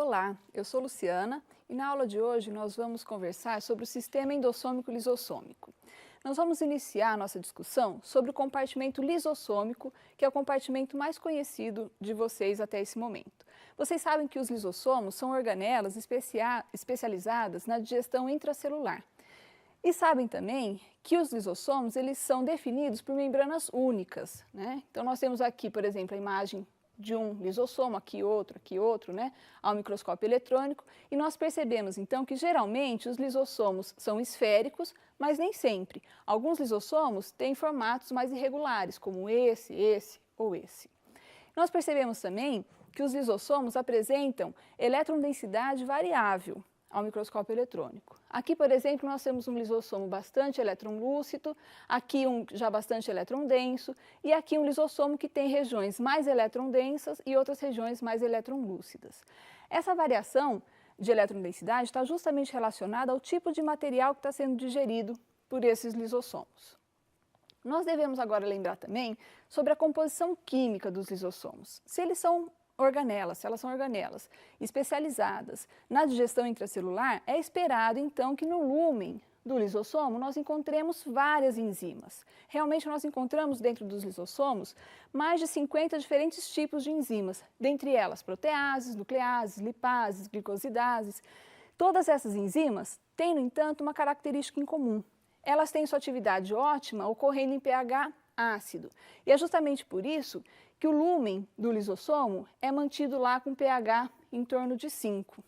Olá, eu sou Luciana e na aula de hoje nós vamos conversar sobre o sistema endossômico lisossômico. Nós vamos iniciar a nossa discussão sobre o compartimento lisossômico, que é o compartimento mais conhecido de vocês até esse momento. Vocês sabem que os lisossomos são organelas especializadas na digestão intracelular. E sabem também que os lisossomos eles são definidos por membranas únicas, né? Então nós temos aqui, por exemplo, a imagem de um lisossomo, aqui outro, né, ao microscópio eletrônico, e nós percebemos então que geralmente os lisossomos são esféricos, mas nem sempre. Alguns lisossomos têm formatos mais irregulares, como esse ou esse. Nós percebemos também que os lisossomos apresentam eletrondensidade variável ao microscópio eletrônico. Aqui, por exemplo, nós temos um lisossomo bastante eletronlúcido, aqui um já bastante eletrondenso, e aqui um lisossomo que tem regiões mais eletrodensas e outras regiões mais eletronlúcidas. Essa variação de eletrondensidade está justamente relacionada ao tipo de material que está sendo digerido por esses lisossomos. Nós devemos agora lembrar também sobre a composição química dos lisossomos. Se eles são organelas, se elas são organelas especializadas na digestão intracelular, é esperado então que no lúmen do lisossomo nós encontremos várias enzimas. Realmente nós encontramos dentro dos lisossomos mais de 50 diferentes tipos de enzimas, dentre elas proteases, nucleases, lipases, glicosidases. Todas essas enzimas têm, no entanto, uma característica em comum. Elas têm sua atividade ótima ocorrendo em pH ácido. E é justamente por isso que o lúmen do lisossomo é mantido lá com pH em torno de 5.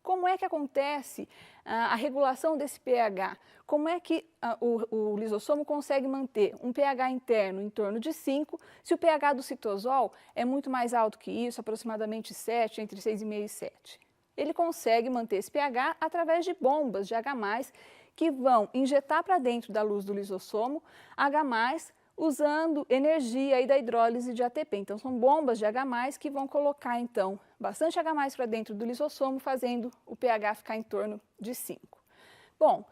Como é que acontece a regulação desse pH? Como é que o lisossomo consegue manter um pH interno em torno de 5, se o pH do citosol é muito mais alto que isso, aproximadamente 7, entre 6,5 e 7? Ele consegue manter esse pH através de bombas de H+, que vão injetar para dentro da luz do lisossomo H+, usando energia aí da hidrólise de ATP. Então, são bombas de H+, que vão colocar, então, bastante H+ para dentro do lisossomo, fazendo o pH ficar em torno de 5. Bom,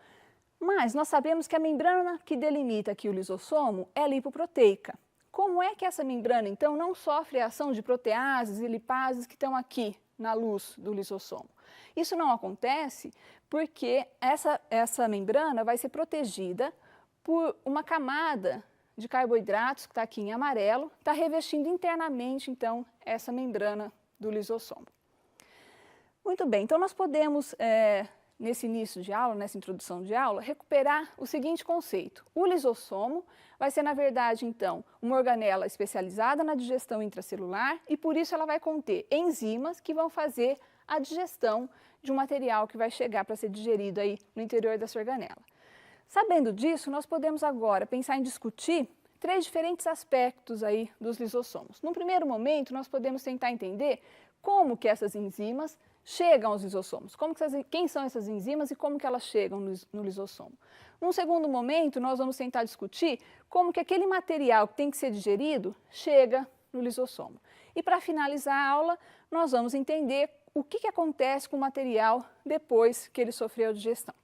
mas nós sabemos que a membrana que delimita aqui o lisossomo é lipoproteica. Como é que essa membrana, então, não sofre a ação de proteases e lipases que estão aqui na luz do lisossomo? Isso não acontece porque essa membrana vai ser protegida por uma camada de carboidratos, que está aqui em amarelo, está revestindo internamente, então, essa membrana do lisossomo. Muito bem, então nós podemos, nesse início de aula, nessa introdução de aula, recuperar o seguinte conceito. O lisossomo vai ser, na verdade, então, uma organela especializada na digestão intracelular e, por isso, ela vai conter enzimas que vão fazer a digestão de um material que vai chegar para ser digerido aí no interior dessa organela. Sabendo disso, nós podemos agora pensar em discutir 3 diferentes aspectos aí dos lisossomos. No primeiro momento, nós podemos tentar entender como que essas enzimas chegam aos lisossomos, quem são essas enzimas e como que elas chegam no lisossomo. Num segundo momento, nós vamos tentar discutir como que aquele material que tem que ser digerido chega no lisossomo. E para finalizar a aula, nós vamos entender o que acontece com o material depois que ele sofreu a digestão.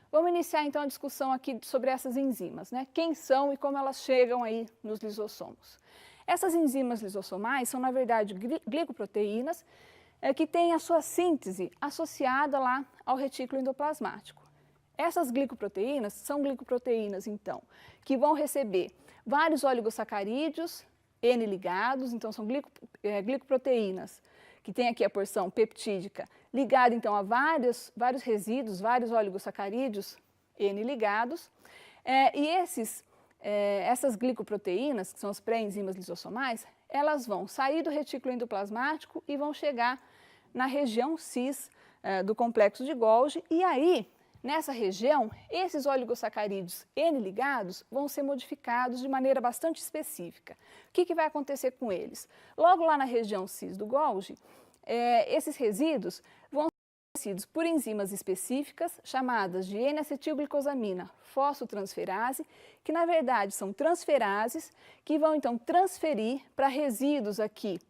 Vamos iniciar então a discussão aqui sobre essas enzimas, né? Quem são e como elas chegam aí nos lisossomos. Essas enzimas lisossomais são, na verdade, glicoproteínas que têm a sua síntese associada lá ao retículo endoplasmático. Essas glicoproteínas são glicoproteínas, então, que vão receber vários oligosacarídeos N-ligados, então são glicoproteínas que tem aqui a porção peptídica ligada, então, a vários resíduos, vários oligosacarídeos N-ligados. E essas glicoproteínas, que são as pré-enzimas lisossomais, elas vão sair do retículo endoplasmático e vão chegar na região cis do complexo de Golgi. E aí, nessa região, esses oligosacarídeos N-ligados vão ser modificados de maneira bastante específica. O que vai acontecer com eles? Logo lá na região cis do Golgi, esses resíduos vão ser reconhecidos por enzimas específicas chamadas de N-acetilglicosamina fosfotransferase, que na verdade são transferases que vão então transferir para resíduos aqui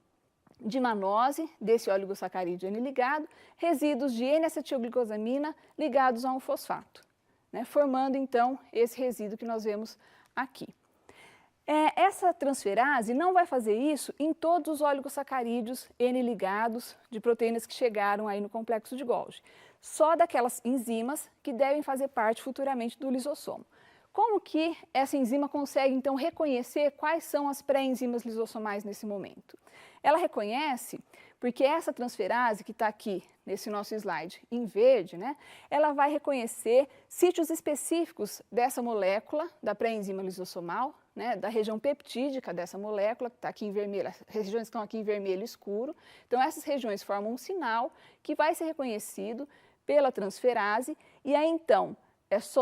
de manose, desse oligosacarídeo N-ligado, resíduos de N-acetilglicosamina ligados a um fosfato, né, formando então esse resíduo que nós vemos aqui. Essa transferase não vai fazer isso em todos os oligosacarídeos N-ligados de proteínas que chegaram aí no complexo de Golgi, só daquelas enzimas que devem fazer parte futuramente do lisossomo. Como que essa enzima consegue, então, reconhecer quais são as pré-enzimas lisossomais nesse momento? Ela reconhece porque essa transferase que está aqui nesse nosso slide em verde, né, ela vai reconhecer sítios específicos dessa molécula, da pré-enzima lisossomal, né, da região peptídica dessa molécula, que está aqui em vermelho, as regiões estão aqui em vermelho escuro. Então, essas regiões formam um sinal que vai ser reconhecido pela transferase, e aí, então,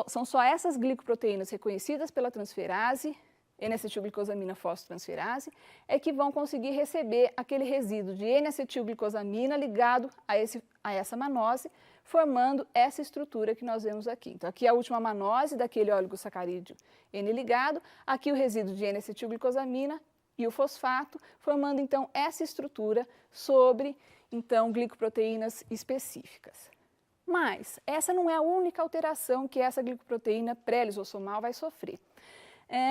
são só essas glicoproteínas reconhecidas pela transferase, N-acetilglicosamina fosfotransferase, é que vão conseguir receber aquele resíduo de N-acetilglicosamina ligado a essa manose, formando essa estrutura que nós vemos aqui. Então, aqui é a última manose daquele oligosacarídeo N-ligado, aqui o resíduo de N-acetilglicosamina e o fosfato, formando, então, essa estrutura sobre, então, glicoproteínas específicas. Mas essa não é a única alteração que essa glicoproteína pré-lisossomal vai sofrer.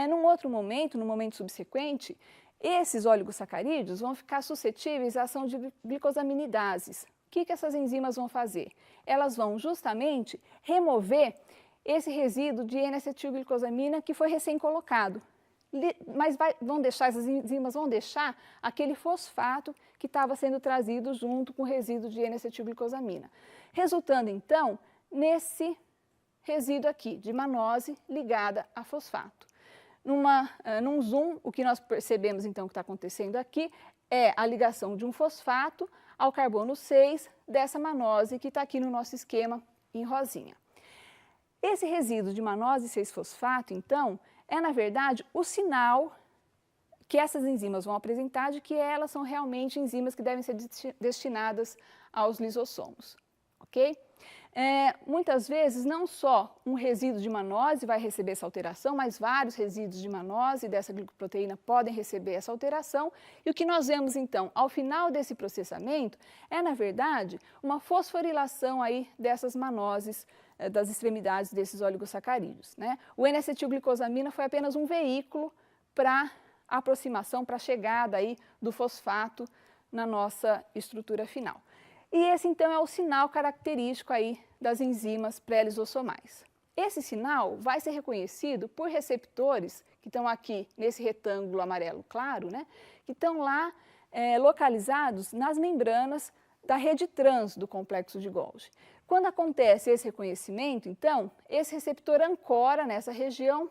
Num outro momento, no momento subsequente, esses oligosacarídeos vão ficar suscetíveis à ação de glicosamidases. O que essas enzimas vão fazer? Elas vão justamente remover esse resíduo de N-acetilglicosamina que foi recém-colocado. Mas essas enzimas vão deixar aquele fosfato que estava sendo trazido junto com o resíduo de N-acetilglicosamina, resultando então nesse resíduo aqui de manose ligada a fosfato. Num zoom, o que nós percebemos então que está acontecendo aqui é a ligação de um fosfato ao carbono 6 dessa manose que está aqui no nosso esquema em rosinha. Esse resíduo de manose 6-fosfato, então, é na verdade o sinal que essas enzimas vão apresentar de que elas são realmente enzimas que devem ser destinadas aos lisossomos, ok? Muitas vezes, não só um resíduo de manose vai receber essa alteração, mas vários resíduos de manose dessa glicoproteína podem receber essa alteração. E o que nós vemos, então, ao final desse processamento, é, na verdade, uma fosforilação aí dessas manoses das extremidades desses oligosacarídeos, né? O N-acetilglicosamina foi apenas um veículo para a aproximação, para a chegada aí do fosfato na nossa estrutura final. E esse, então, é o sinal característico aí das enzimas pré-lisossomais. Esse sinal vai ser reconhecido por receptores que estão aqui nesse retângulo amarelo claro, né, que estão lá localizados nas membranas da rede trans do complexo de Golgi. Quando acontece esse reconhecimento, então, esse receptor ancora nessa região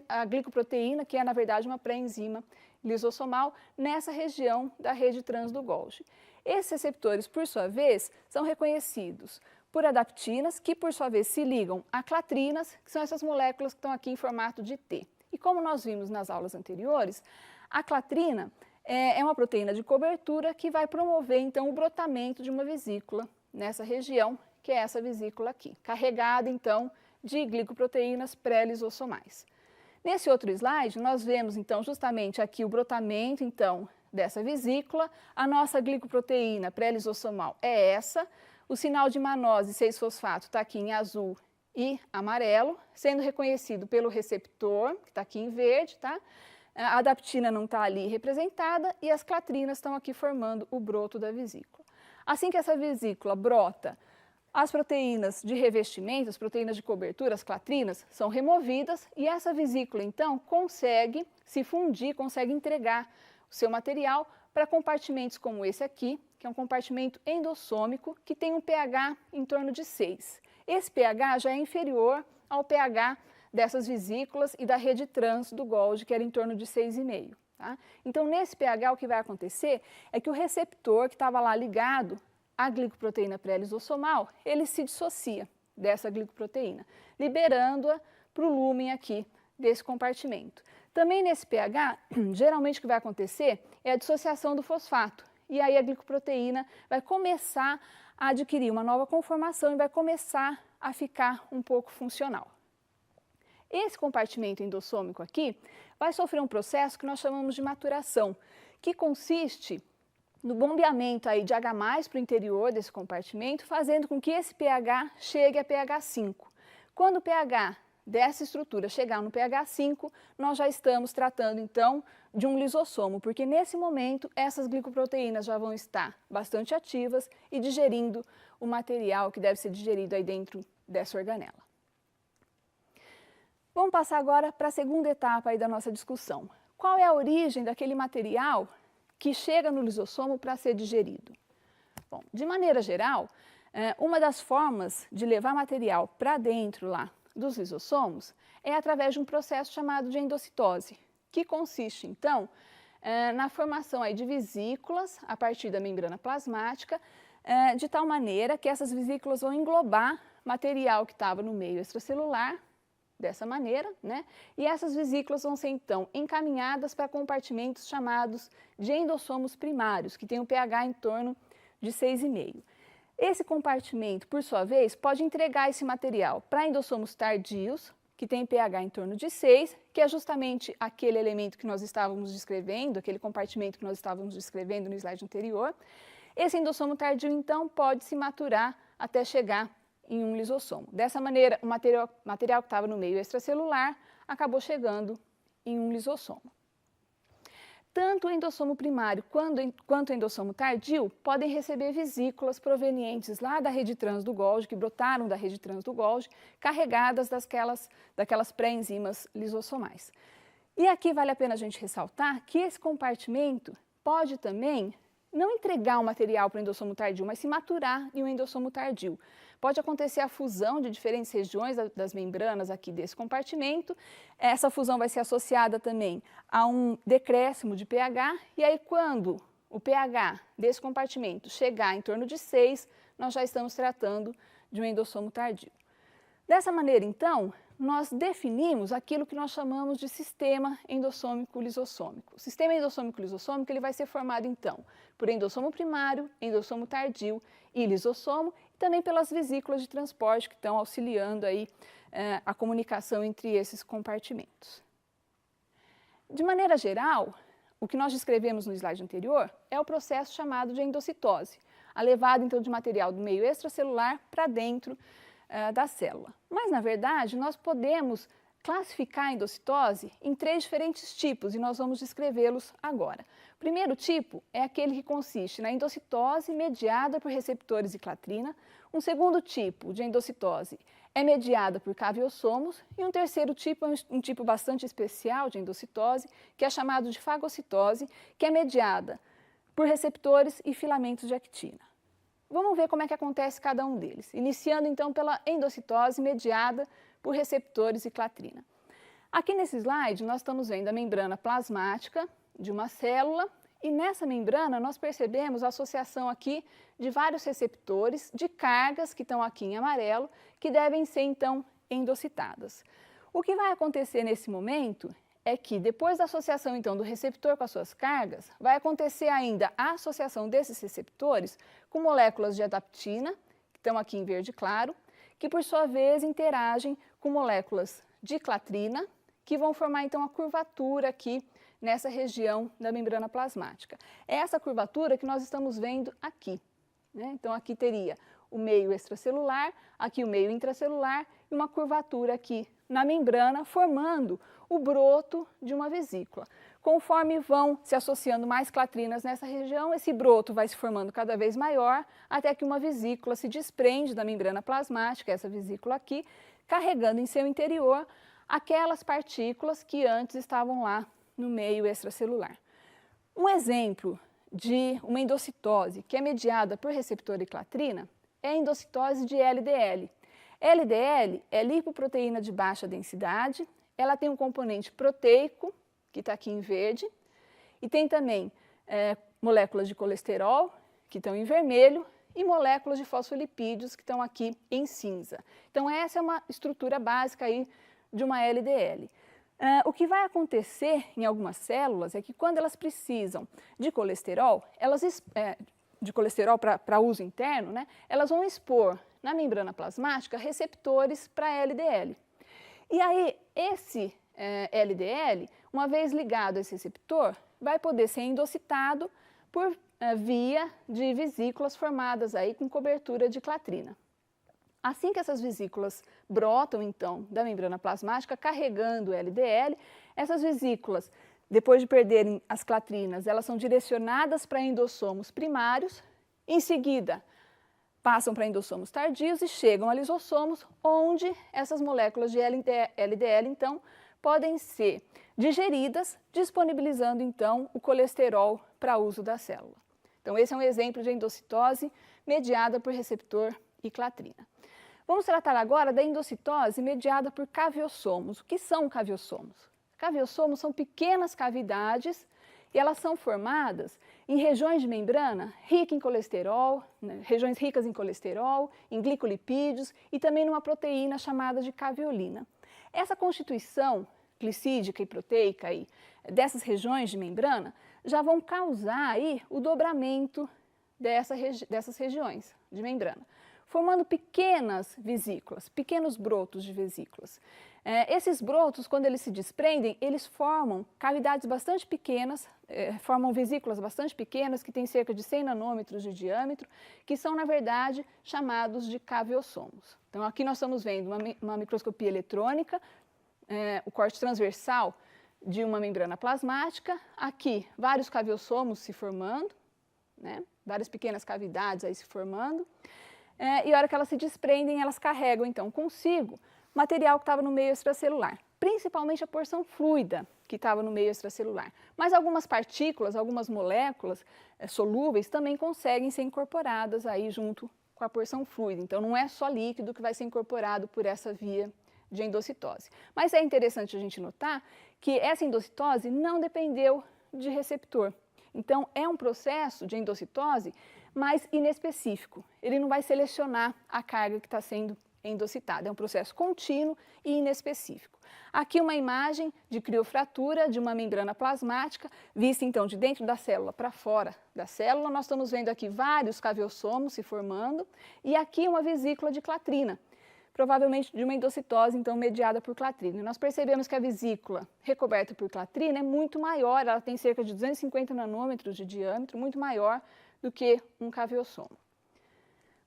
a glicoproteína, que é, na verdade, uma pré-enzima lisossomal, nessa região da rede trans do Golgi. Esses receptores, por sua vez, são reconhecidos por adaptinas, que por sua vez se ligam a clatrinas, que são essas moléculas que estão aqui em formato de T. E como nós vimos nas aulas anteriores, a clatrina é uma proteína de cobertura que vai promover, então, o brotamento de uma vesícula nessa região, que é essa vesícula aqui, carregada, então, de glicoproteínas pré-lisossomais. Nesse outro slide, nós vemos, então, justamente aqui o brotamento, então, dessa vesícula. A nossa glicoproteína pré-lisossomal é essa. O sinal de manose 6-fosfato está aqui em azul e amarelo, sendo reconhecido pelo receptor, que está aqui em verde, tá? A adaptina não está ali representada e as clatrinas estão aqui formando o broto da vesícula. Assim que essa vesícula brota, as proteínas de revestimento, as proteínas de cobertura, as clatrinas, são removidas e essa vesícula, então, consegue se fundir, consegue entregar o seu material para compartimentos como esse aqui, que é um compartimento endossômico que tem um pH em torno de 6. Esse pH já é inferior ao pH dessas vesículas e da rede trans do Golgi, que era em torno de 6,5. Tá? Então, nesse pH, o que vai acontecer é que o receptor que estava lá ligado à glicoproteína pré-lisossomal, ele se dissocia dessa glicoproteína, liberando-a para o lúmen aqui desse compartimento. Também nesse pH, geralmente o que vai acontecer é a dissociação do fosfato. E aí a glicoproteína vai começar a adquirir uma nova conformação e vai começar a ficar um pouco funcional. Esse compartimento endossômico aqui vai sofrer um processo que nós chamamos de maturação, que consiste no bombeamento aí de H+ para o interior desse compartimento, fazendo com que esse pH chegue a pH 5. Quando o pH dessa estrutura chegar no pH 5, nós já estamos tratando então de um lisossomo, porque nesse momento essas glicoproteínas já vão estar bastante ativas e digerindo o material que deve ser digerido aí dentro dessa organela. Vamos passar agora para a segunda etapa aí da nossa discussão. Qual é a origem daquele material que chega no lisossomo para ser digerido? Bom, de maneira geral, uma das formas de levar material para dentro lá dos lisossomos é através de um processo chamado de endocitose, que consiste, então, na formação aí de vesículas a partir da membrana plasmática, de tal maneira que essas vesículas vão englobar material que estava no meio extracelular, dessa maneira, né? E essas vesículas vão ser, então, encaminhadas para compartimentos chamados de endossomos primários, que têm um pH em torno de 6,5. Esse compartimento, por sua vez, pode entregar esse material para endossomos tardios, que tem pH em torno de 6, que é justamente aquele elemento que nós estávamos descrevendo, aquele compartimento que nós estávamos descrevendo no slide anterior. Esse endossomo tardio, então, pode se maturar até chegar em um lisossomo. Dessa maneira, o material que estava no meio extracelular acabou chegando em um lisossomo. Tanto o endossomo primário quanto o endossomo tardio podem receber vesículas provenientes lá da rede trans do Golgi, que brotaram da rede trans do Golgi, carregadas daquelas pré-enzimas lisossomais. E aqui vale a pena a gente ressaltar que esse compartimento pode também não entregar o material para o endossomo tardio, mas se maturar em um endossomo tardio. Pode acontecer a fusão de diferentes regiões das membranas aqui desse compartimento. Essa fusão vai ser associada também a um decréscimo de pH, e aí quando o pH desse compartimento chegar em torno de 6, nós já estamos tratando de um endossomo tardio. Dessa maneira, então, nós definimos aquilo que nós chamamos de sistema endossômico lisossômico. O sistema endossômico lisossômico ele vai ser formado, então, por endossomo primário, endossomo tardio e lisossomo, e também pelas vesículas de transporte que estão auxiliando aí, a comunicação entre esses compartimentos. De maneira geral, o que nós descrevemos no slide anterior é o processo chamado de endocitose, a levada, então, de material do meio extracelular para dentro da célula. Mas, na verdade, nós podemos classificar a endocitose em 3 diferentes tipos e nós vamos descrevê-los agora. O primeiro tipo é aquele que consiste na endocitose mediada por receptores de clatrina. Um segundo tipo de endocitose é mediada por caviossomos e um terceiro tipo é um tipo bastante especial de endocitose, que é chamado de fagocitose, que é mediada por receptores e filamentos de actina. Vamos ver como é que acontece cada um deles, iniciando então pela endocitose mediada por receptores de clatrina. Aqui nesse slide nós estamos vendo a membrana plasmática de uma célula e nessa membrana nós percebemos a associação aqui de vários receptores de cargas que estão aqui em amarelo, que devem ser então endocitadas. O que vai acontecer nesse momento é que depois da associação então do receptor com as suas cargas, vai acontecer ainda a associação desses receptores com moléculas de adaptina, que estão aqui em verde claro, que por sua vez interagem com moléculas de clatrina, que vão formar então a curvatura aqui nessa região da membrana plasmática. É essa curvatura que nós estamos vendo aqui, né? Então aqui teria o meio extracelular, aqui o meio intracelular e uma curvatura aqui na membrana, formando o broto de uma vesícula. Conforme vão se associando mais clatrinas nessa região, esse broto vai se formando cada vez maior, até que uma vesícula se desprende da membrana plasmática, essa vesícula aqui, carregando em seu interior aquelas partículas que antes estavam lá no meio extracelular. Um exemplo de uma endocitose que é mediada por receptor de clatrina é a endocitose de LDL. LDL é lipoproteína de baixa densidade, ela tem um componente proteico, que está aqui em verde, e tem também moléculas de colesterol, que estão em vermelho, e moléculas de fosfolipídios, que estão aqui em cinza. Então, essa é uma estrutura básica aí de uma LDL. O que vai acontecer em algumas células é que quando elas precisam de colesterol, para uso interno, né, elas vão expor na membrana plasmática receptores para LDL. E aí, esse LDL, uma vez ligado a esse receptor, vai poder ser endocitado por via de vesículas formadas aí com cobertura de clatrina. Assim que essas vesículas brotam, então, da membrana plasmática, carregando o LDL, essas vesículas, depois de perderem as clatrinas, elas são direcionadas para endossomos primários, em seguida passam para endossomos tardios e chegam a lisossomos, onde essas moléculas de LDL, então, podem ser digeridas, disponibilizando, então, o colesterol para uso da célula. Então, esse é um exemplo de endocitose mediada por receptor e clatrina. Vamos tratar agora da endocitose mediada por caviossomos. O que são caviossomos? Caviossomos são pequenas cavidades e elas são formadas em regiões de membrana rica em colesterol, né, regiões ricas em colesterol, em glicolipídios e também numa proteína chamada de caveolina. Essa constituição glicídica e proteica aí, dessas regiões de membrana já vão causar aí o dobramento dessas regiões de membrana, formando pequenas vesículas, pequenos brotos de vesículas. Esses brotos, quando eles se desprendem, eles formam cavidades bastante pequenas, formam vesículas bastante pequenas, que têm cerca de 100 nanômetros de diâmetro, que são, na verdade, chamados de caviossomos. Então, aqui nós estamos vendo uma microscopia eletrônica, o corte transversal de uma membrana plasmática, aqui vários caviossomos se formando, né, várias pequenas cavidades aí se formando, e a hora que elas se desprendem, elas carregam, então, consigo material que estava no meio extracelular, principalmente a porção fluida que estava no meio extracelular. Mas algumas partículas, algumas moléculas solúveis também conseguem ser incorporadas aí junto com a porção fluida. Então, não é só líquido que vai ser incorporado por essa via de endocitose. Mas é interessante a gente notar que essa endocitose não dependeu de receptor. Então, é um processo de endocitose mais inespecífico. Ele não vai selecionar a carga que está sendo endocitada. É um processo contínuo e inespecífico. Aqui uma imagem de criofratura de uma membrana plasmática, vista então de dentro da célula para fora da célula. Nós estamos vendo aqui vários caviossomos se formando e aqui uma vesícula de clatrina, provavelmente de uma endocitose então mediada por clatrina. E nós percebemos que a vesícula recoberta por clatrina é muito maior, ela tem cerca de 250 nanômetros de diâmetro, muito maior do que um caviossomo.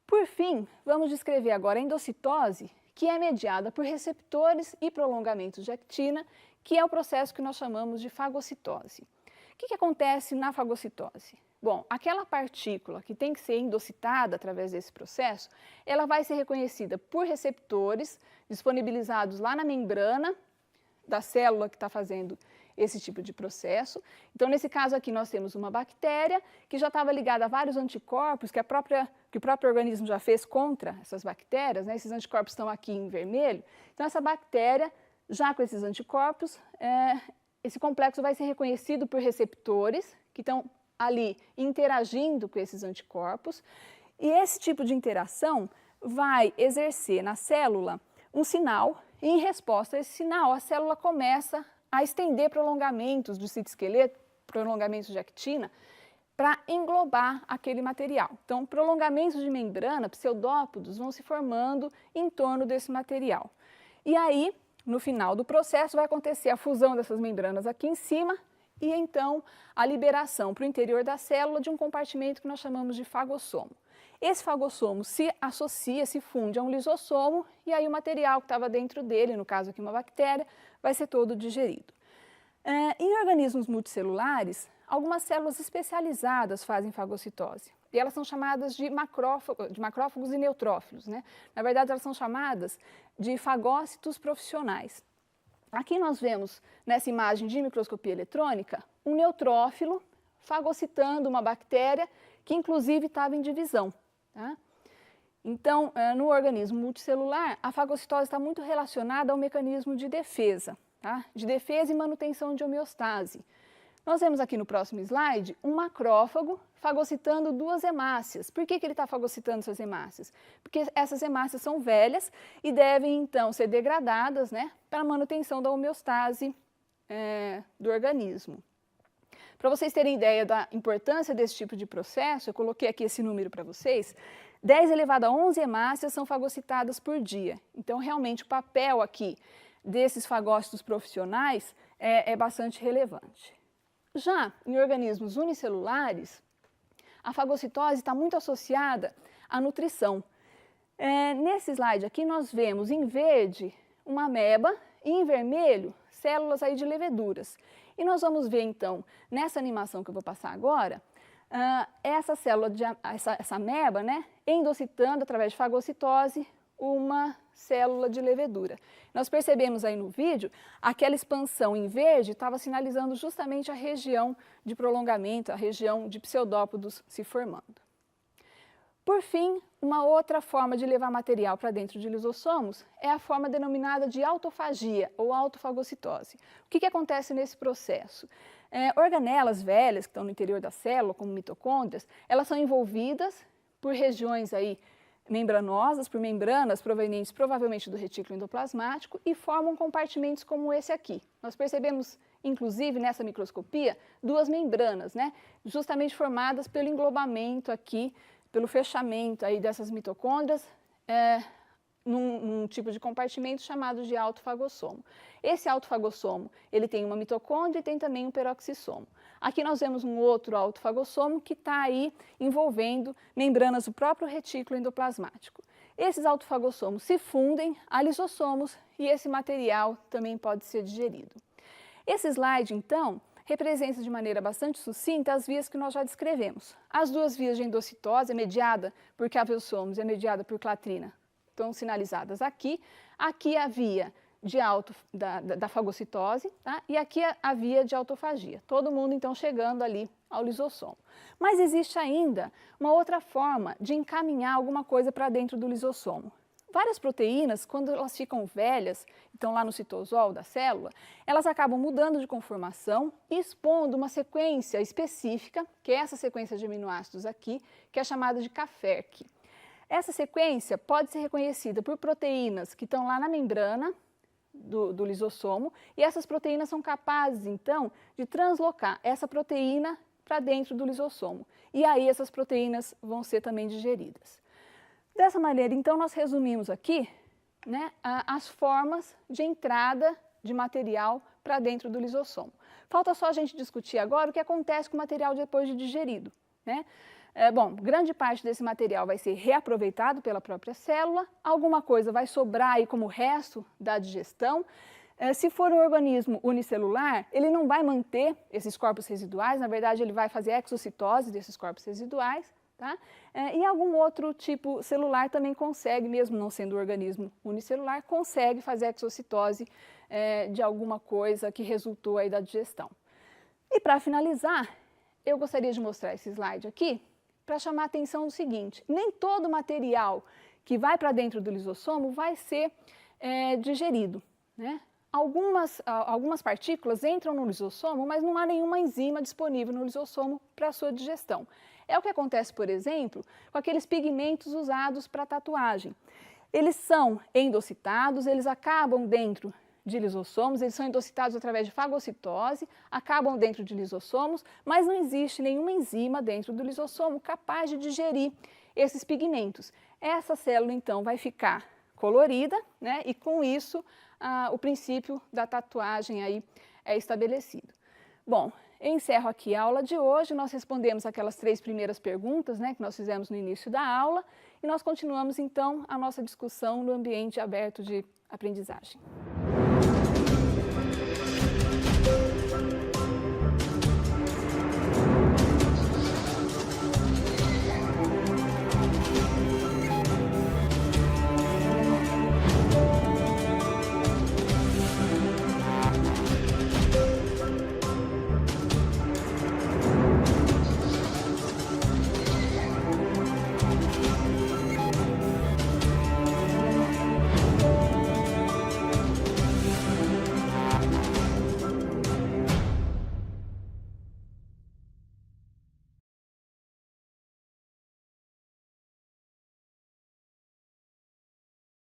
Por fim, vamos descrever agora a endocitose, que é mediada por receptores e prolongamentos de actina, que é o processo que nós chamamos de fagocitose. O que acontece na fagocitose? Bom, aquela partícula que tem que ser endocitada através desse processo, ela vai ser reconhecida por receptores disponibilizados lá na membrana da célula que está fazendo esse tipo de processo. Então, nesse caso aqui, nós temos uma bactéria que já estava ligada a vários anticorpos que o próprio organismo já fez contra essas bactérias, né? Esses anticorpos estão aqui em vermelho. Então, essa bactéria, já com esses anticorpos, esse complexo vai ser reconhecido por receptores que estão ali interagindo com esses anticorpos. E esse tipo de interação vai exercer na célula um sinal, e em resposta a esse sinal, a célula começa a estender prolongamentos do citoesqueleto, prolongamentos de actina, para englobar aquele material. Então, prolongamentos de membrana, pseudópodos, vão se formando em torno desse material. E aí, no final do processo, vai acontecer a fusão dessas membranas aqui em cima e, então, a liberação para o interior da célula de um compartimento que nós chamamos de fagossomo. Esse fagossomo se associa, se funde a um lisossomo e aí o material que estava dentro dele, no caso aqui uma bactéria, vai ser todo digerido. Em organismos multicelulares, algumas células especializadas fazem fagocitose e elas são chamadas de macrófagos e neutrófilos, né? Na verdade, elas são chamadas de fagócitos profissionais. Aqui nós vemos, nessa imagem de microscopia eletrônica, um neutrófilo fagocitando uma bactéria que inclusive estava em divisão. Tá? Então, no organismo multicelular, a fagocitose está muito relacionada ao mecanismo de defesa, tá? De defesa e manutenção de homeostase. Nós vemos aqui no próximo slide um macrófago fagocitando duas hemácias. Por que ele está fagocitando essas hemácias? Porque essas hemácias são velhas e devem, então, ser degradadas, né, para a manutenção da homeostase do organismo. Para vocês terem ideia da importância desse tipo de processo, eu coloquei aqui esse número para vocês, 10 elevado a 11 hemácias são fagocitadas por dia. Então, realmente, o papel aqui desses fagócitos profissionais é bastante relevante. Já em organismos unicelulares, a fagocitose está muito associada à nutrição. Nesse slide aqui nós vemos em verde uma ameba e em vermelho células aí de leveduras. E nós vamos ver então, nessa animação que eu vou passar agora, essa célula, essa ameba, né, endocitando através de fagocitose uma célula de levedura. Nós percebemos aí no vídeo, aquela expansão em verde estava sinalizando justamente a região de prolongamento, a região de pseudópodos se formando. Por fim, uma outra forma de levar material para dentro de lisossomos é a forma denominada de autofagia ou autofagocitose. O que acontece nesse processo? Organelas velhas que estão no interior da célula, como mitocôndrias, elas são envolvidas por regiões aí membranosas, por membranas provenientes provavelmente do retículo endoplasmático e formam compartimentos como esse aqui. Nós percebemos, inclusive, nessa microscopia, duas membranas, né, justamente formadas pelo englobamento aqui, pelo fechamento aí dessas mitocôndrias num tipo de compartimento chamado de autofagossomo. Esse autofagossomo, ele tem uma mitocôndria e tem também um peroxissomo. Aqui nós vemos um outro autofagossomo que está aí envolvendo membranas do próprio retículo endoplasmático. Esses autofagossomos se fundem a lisossomos e esse material também pode ser digerido. Esse slide, então, representa de maneira bastante sucinta as vias que nós já descrevemos. As duas vias de endocitose, mediada por caveossomos e mediada por clatrina, estão sinalizadas aqui. Aqui a via da fagocitose, tá? E aqui a via de autofagia. Todo mundo, então, chegando ali ao lisossomo. Mas existe ainda uma outra forma de encaminhar alguma coisa para dentro do lisossomo. Várias proteínas, quando elas ficam velhas, estão lá no citosol da célula, elas acabam mudando de conformação e expondo uma sequência específica, que é essa sequência de aminoácidos aqui, que é chamada de CAFERC. Essa sequência pode ser reconhecida por proteínas que estão lá na membrana do lisossomo e essas proteínas são capazes, então, de translocar essa proteína para dentro do lisossomo. E aí essas proteínas vão ser também digeridas. Dessa maneira, então, nós resumimos aqui, né, as formas de entrada de material para dentro do lisossomo. Falta só a gente discutir agora o que acontece com o material depois de digerido, né? Bom, grande parte desse material vai ser reaproveitado pela própria célula, alguma coisa vai sobrar aí como resto da digestão. Se for um organismo unicelular, ele não vai manter esses corpos residuais, na verdade ele vai fazer exocitose desses corpos residuais, tá? E algum outro tipo celular também consegue, mesmo não sendo um organismo unicelular, consegue fazer exocitose de alguma coisa que resultou aí da digestão. E para finalizar, eu gostaria de mostrar esse slide aqui, para chamar a atenção do seguinte: nem todo material que vai para dentro do lisossomo vai ser digerido, né? Algumas partículas entram no lisossomo, mas não há nenhuma enzima disponível no lisossomo para a sua digestão. É o que acontece, por exemplo, com aqueles pigmentos usados para tatuagem. Eles são endocitados, eles acabam dentro de lisossomos, eles são endocitados através de fagocitose, acabam dentro de lisossomos, mas não existe nenhuma enzima dentro do lisossomo capaz de digerir esses pigmentos. Essa célula, então, vai ficar colorida, né? E com isso, o princípio da tatuagem aí é estabelecido. Bom, eu encerro aqui a aula de hoje. Nós respondemos aquelas 3 primeiras perguntas, né, que nós fizemos no início da aula, e nós continuamos, então, a nossa discussão no ambiente aberto de aprendizagem.